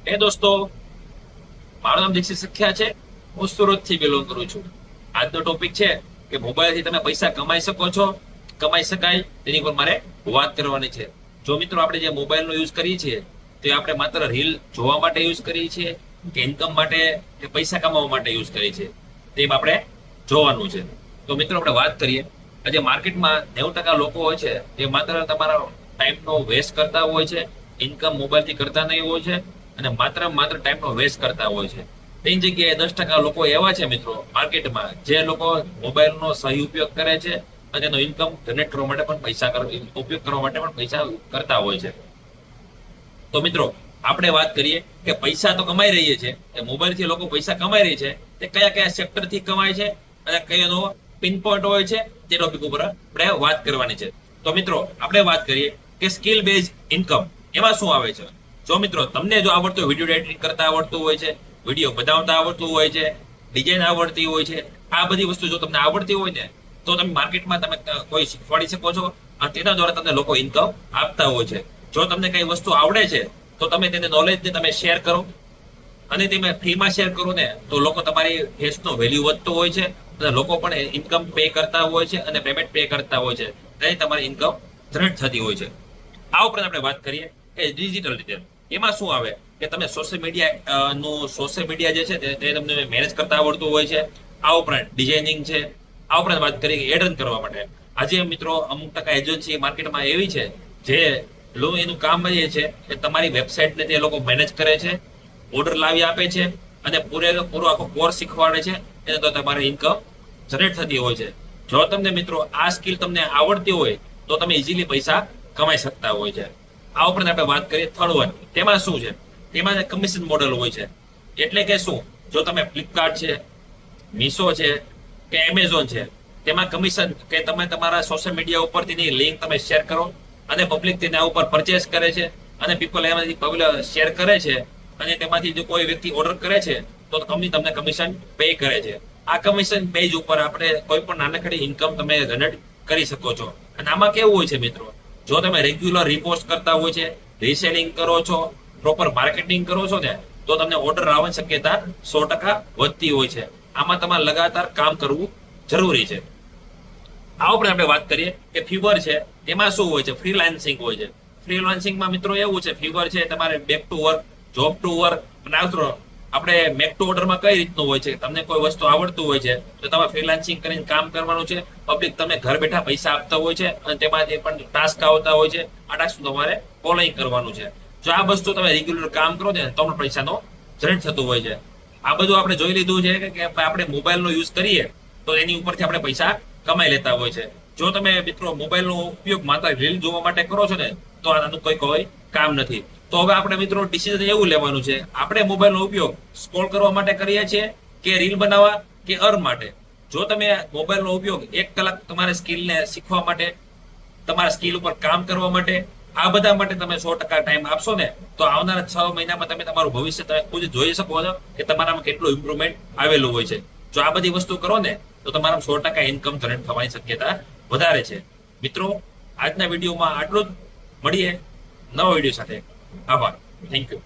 એ દોસ્તો, મારું નામ દીક્ષિત સખ્યા છે. હું સુરતથી બિલોંગ કરું છું. આજનો ટોપિક છે કે મોબાઈલથી તમે પૈસા કમાઈ શકો છો, કમાઈ શકાય તેની પર મારે વાત કરવાની છે. જો મિત્રો આપણે જે મોબાઈલનો યુઝ કરીએ છીએ તે આપણે માત્ર રીલ જોવા માટે યુઝ કરીએ છીએ કે ઇન્કમ માટે કે પૈસા કમાવા માટે યુઝ કરીએ છીએ તે આપણે જોવાનું છે. તો મિત્રો આપણે વાત કરીએ. આજે માર્કેટમાં 90% લોકો હોય છે તે માત્ર તમારા ટાઈમનો વેસ્ટ કરતા હોય છે, ઇન્કમ મોબાઈલથી કરતા નહીં હોય છે અને માત્ર ટાઈમનો વેસ્ટ કરતા હોય છે. તેની જગ્યાએ 10% લોકો એવા છે મિત્રો માર્કેટમાં જે લોકો મોબાઈલનો સહી ઉપયોગ કરે છે અને એનો ઇન્કમ જનરેટ કરવા માટે પણ ઉપયોગ કરવા માટે પણ પૈસા કરતા હોય છે. તો મિત્રો આપણે વાત કરીએ કે પૈસા તો કમાઈ રહીએ છે, એ મોબાઈલથી લોકો પૈસા કમાઈ રહી છે તે કયા કયા સેક્ટરથી કમાય છે અને કયોનો પિન પોઈન્ટ હોય છે તે ટોપિક ઉપર આપણે વાત કરવાની છે. તો મિત્રો આપણે વાત કરીએ કે સ્કિલ બેઝ ઇન્કમ એમાં શું આવે છે. જો મિત્રો તમને જો આવડતું વિડીયો એડિટિંગ કરતા આવડતું હોય છે, વિડીયો બનાવતા આવડતું હોય છે, ડિઝાઇન આવડતી હોય છે, આ બધી વસ્તુ જો તમને આવડતી હોય ને તો તમે માર્કેટમાં તમે કોઈ શીખવાડી શકો છો અને તેના દ્વારા તમને લોકો ઇન્કમ આપતા હોય છે. જો તમને કઈ વસ્તુ આવડે છે તો તમે તેને નોલેજને તમે શેર કરો અને તમે ફ્રીમાં શેર કરો ને તો લોકો તમારી ફેસનો વેલ્યુ વધતો હોય છે અને લોકો પણ ઇન્કમ પે કરતા હોય છે અને પેમેન્ટ પે કરતા હોય છે. તેથી તમારી ઇન્કમ જનરેટ થતી હોય છે. આ ઉપરાંત આપણે વાત કરીએ કે ડિજિટલ રીતે એમાં શું આવે કે તમે સોશિયલ મીડિયા જે છે તે તમને મેનેજ કરતા આવડતું હોય છે. આ ઉપરાંત ડિઝાઇનિંગ છે. આ ઉપરાંત વાત કરીએ કે એડ રન કરવા માટે આજે મિત્રો અમુક ટકા એજન્સી માર્કેટમાં એવી છે જે એનું કામ એ છે કે તમારી વેબસાઇટને તે લોકો મેનેજ કરે છે, ઓર્ડર લાવી આપે છે અને પૂરો આખો કોર્સ શીખવાડે છે. એને તો તમારી ઇન્કમ જનરેટ થતી હોય છે. જો તમને મિત્રો આ સ્કિલ તમને આવડતી હોય તો તમે ઇઝીલી પૈસા કમાઈ શકતા હોય છે. આ ઉપરાંત આપણે વાત કરીએ થર્ડ વન, તેમાં શું છે, તેમાં કમિશન મોડલ હોય છે. એટલે કે શું, જો તમે ફ્લિપકાર્ટ છે, મીશો છે કે એમેઝોન છે, તેમાં કમિશન કે તમે તમારા સોશિયલ મીડિયા ઉપર તેની લિંક તમે શેર કરો અને પબ્લિક તેના ઉપર પરચેસ કરે છે અને પીપલ એમાંથી શેર કરે છે અને તેમાંથી જો કોઈ વ્યક્તિ ઓર્ડર કરે છે તો કંપની તમને કમિશન પે કરે છે. આ કમિશન બેઝ ઉપર આપણે કોઈ પણ નાનકડી ઇન્કમ તમે જનરેટ કરી શકો છો. અને આમાં કેવું હોય છે મિત્રો, જો તમે રેગ્યુલર રિપોસ્ટ કરતા હોય છે, રીસેલિંગ કરો છો, પ્રોપર માર્કેટિંગ કરો છો ને તો તમને ઓર્ડર આવવાની શક્યતા 100% વધતી હોય છે. આમાં તમારે લગાતાર કામ કરવું જરૂરી છે. આ ઉપરાંત આપણે વાત કરીએ કે ફીવર છે, તેમાં શું હોય છે, ફ્રીલાન્સિંગ હોય છે. ફ્રીલાન્સિંગમાં મિત્રો એવું છે, ફીવર છે તમારે back to work, job to work અને આપણે મેક ટુ ઓર્ડરમાં કઈ રીતનું હોય છે, તમને કોઈ વસ્તુ આવડતું હોય છે તો તમારે ફ્રીલાન્સિંગ કરીને કામ કરવાનું છે. પબ્લિક તમને ઘર બેઠા પૈસા આપતા હોય છે અને તેમાં જે પણ ટાસ્ક આવતા હોય છે આ ટાસ્ક તમારે ફોલોઈંગ કરવાનું છે. જો આ વસ્તુ તમે રેગ્યુલર કામ કરો ને તો પણ પૈસાનો જનરેટ થતું હોય છે. આ બધું આપણે જોઈ લીધું છે કે આપણે મોબાઈલનો યુઝ કરીએ તો એની ઉપરથી આપણે પૈસા કમાઈ લેતા હોય છે. જો તમે મિત્રો મોબાઈલનો ઉપયોગ માત્ર રીલ જોવા માટે કરો છો ને તો આનું કોઈ કામ નથી. તો હવે આપણે મિત્રો ડિસિઝન એવું લેવાનું છે, આપણે મોબાઈલનો ઉપયોગ સ્ક્રોલ કરવા માટે કરીએ છીએ કે રીલ બનાવવા કે અર્ન માટે. જો તમે મોબાઈલનો ઉપયોગ 1 કલાક તમારા સ્કિલને શીખવા માટે, તમારા સ્કિલ ઉપર કામ કરવા માટે, આ બધા માટે તમે 100% ટાઈમ આપશો ને તો આવનારા 6 મહિનામાં તમે તમારું ભવિષ્ય તમે ખુદ જોઈ શકો છો કે તમારામાં કેટલું ઇમ્પ્રુવમેન્ટ આવેલું હોય છે. જો આ બધી વસ્તુ કરો ને તો તમારા 100% ઇન્કમ જનરેટ થવાની શક્યતા વધારે છે. મિત્રો, આજના વિડીયોમાં આટલું જ. મળીએ નવા વિડીયો સાથે. આભાર. Thank you.